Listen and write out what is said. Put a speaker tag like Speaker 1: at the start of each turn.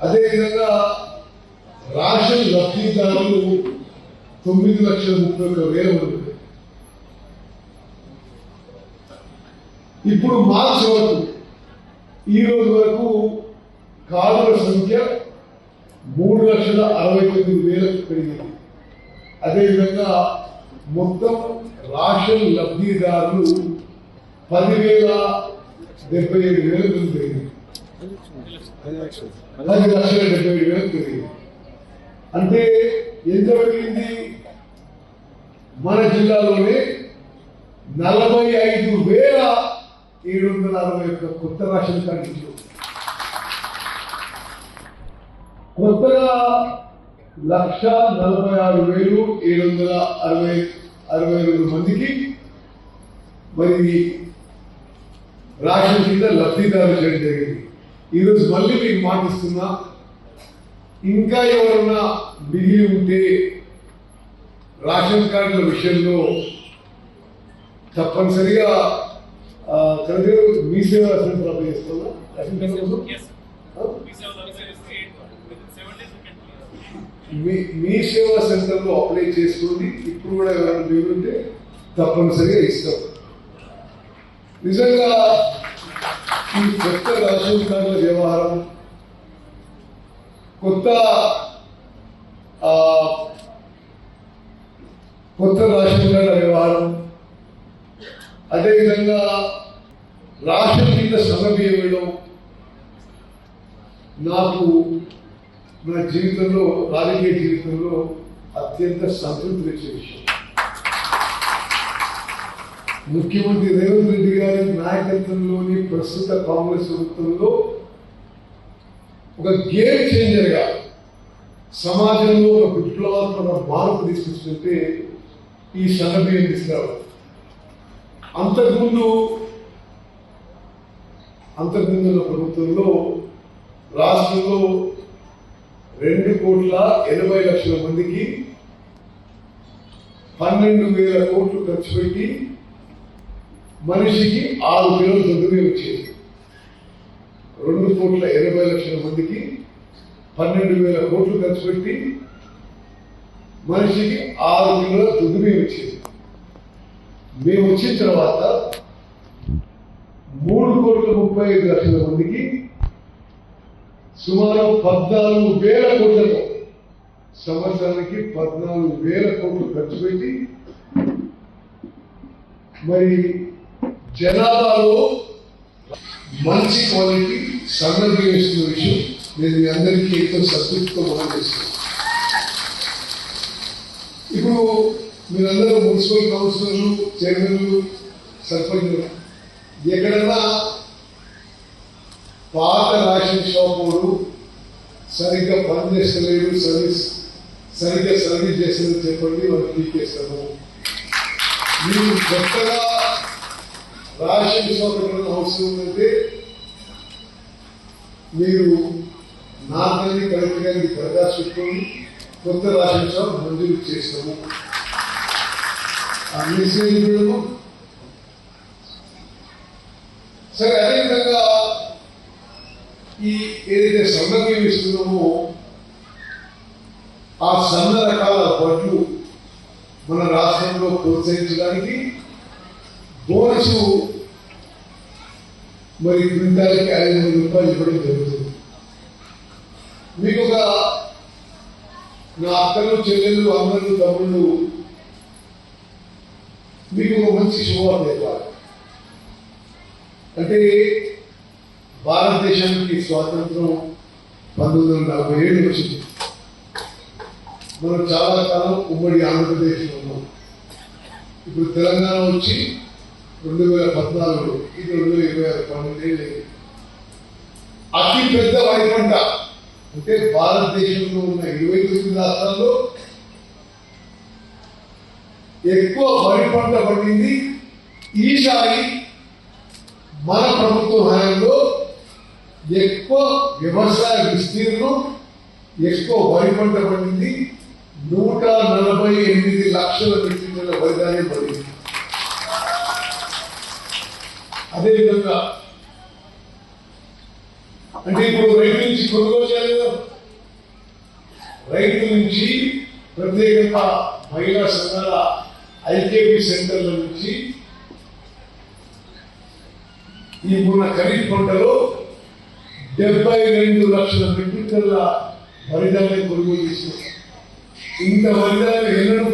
Speaker 1: అదేవిధంగా రేషన్ లబ్ధిదారులు 9,31,000 మంది. ఇప్పుడు మార్చి వరకు ఈ రోజు వరకు కార్డుల సంఖ్య 3,69,000 పెరిగింది. అదేవిధంగా మొత్తం రేషన్ లబ్ధిదారులు 10,77,000 మంది పెరిగింది. 10,77,000 పెరిగింది. అంటే ఎంత పెరిగింది? మన జిల్లాలోనే 45,761 కొత్త రేషన్ కార్డు, కొత్తగా 1,46,762 మందికి మరి రేషన్ కింద లబ్ధిదారులు చేయడం జరిగింది. ఈరోజు మళ్ళీ మీకు మాటిస్తున్నా, ఇంకా ఎవరన్నా మిగిలి ఉంటే రేషన్ కార్డుల విషయంలో తప్పనిసరిగా మీ సేవా సెంటర్ అప్లై చేస్తున్నా. మీ సేవా సెంటర్లో అప్లై చేసుకోండి. ఇప్పుడు కూడా ఎవరైనా మిగిలింటే తప్పనిసరిగా ఇస్తాం. నిజంగా ఈ కొత్త రేషన్ కార్డుల వ్యవహారం, కొత్త రేషన్ కార్డుల వ్యవహారం, అదేవిధంగా రేషన్ కింద సన్నబియ్యం వేయడం నాకు నా జీవితంలో, రాజకీయ జీవితంలో అత్యంత సంతృప్తి ఇచ్చే విషయం. ముఖ్యమంత్రి రేవంత్ రెడ్డి గారి నాయకత్వంలోని ప్రస్తుత కాంగ్రెస్ ప్రభుత్వంలో ఒక గేమ్ చేంజర్ గా సమాజంలో ఒక విప్లవాత్మక మార్పు తీసుకొస్తుంటే ఈ సన్నబియ్యం తీసుకురావడం. అంతకుముందు ప్రభుత్వంలో రాష్ట్రంలో 2,80,00,000 మందికి 12,000 కోట్లు ఖర్చు పెట్టి మనిషికి 6 కిలోలు దొడ్డుగా వచ్చేది. 2,80,00,000 మందికి 12,000 కోట్లు ఖర్చు పెట్టి మనిషికి 6 కిలోల దొడ్డుగా వచ్చేది. మేము వచ్చిన తర్వాత 3,35,00,000 మందికి సుమారు 14,000 కోట్లతో, సంవత్సరానికి 14,000 కోట్లు ఖర్చు పెట్టి మరి జనాభాలో మంచి క్వాలిటీ సన్నబియ్యం ఇస్తున్న విషయం నేను మీ అందరికీ ఎంతో సంతృప్తితో మనం చేస్తున్నాను. ఇప్పుడు మీరందరూ మున్సిపల్ కౌన్సిలర్లు, చైర్మన్లు, సర్పంచులు ఎక్కడన్నా పాత రేషన్ షాప్ సరిగ్గా పనిచేస్తలేడు, సరిగ్గా సర్వీస్ చేస్తుందని చెప్పండి, వాళ్ళు తీసేస్తాము. మీరు కొత్తగా రేషన్ షాప్ ఎక్కడైనా అవసరం ఉందంటే మీరు నాకని కలెక్టర్ గారికి దరఖాస్తు పెట్టుకొని కొత్త రేషన్ షాప్ మంజూరు చేస్తాము. అన్ని సరే. అదేవిధంగా ఈ ఏదైతే సన్నబియ్యం ఇస్తున్నామో ఆ సన్న రకాల వడ్లు మన రాష్ట్రంలో ప్రోత్సహించడానికి బోనస్ మరి క్వింటాల్కి 500 రూపాయలు ఇవ్వడం జరుగుతుంది. మీకు ఒక నా అక్కలు, చెల్లెళ్ళు, అమ్మలు, తమ్ముళ్ళు మీకు ఒక మంచి శుభవార్త ఇవ్వాలి. అంటే భారతదేశానికి స్వాతంత్రం 1947 వచ్చింది. మనం చాలా కాలం ఉమ్మడి ఆంధ్రప్రదేశ్లో ఉన్నాం. ఇప్పుడు తెలంగాణ వచ్చి 2014, ఇది 2026, 12 ఏళ్ళు. అతి పెద్ద వరి పంట అంటే భారతదేశంలో ఉన్న 29 రాష్ట్రాల్లో ఎక్కువ వరి పంట పండింది ఈసారి మన ప్రభుత్వ హయాంలో. ఎక్కువ వ్యవసాయ విస్తీర్ణం, ఎక్కువ వరి పంట పండింది. 148 లక్షల మెట్రిక్ టన్నుల వరి ధాన్యం పండింది. అదేవిధంగా అంటే ఇప్పుడు రైతు నుంచి కొనుగోలు చేయాలి కదా, ప్రత్యేకంగా మహిళా సంఘాల ఐకేపీ సెంటర్ల నుంచి ఈ మొన్న ఖరీఫ్ పంటలో 72 లక్షల మెట్రిక్ టన్నుల వరి ధాన్యం కొనుగోలు చేసినాం. ఇంత వరి ధాన్యం ఎన్నడూ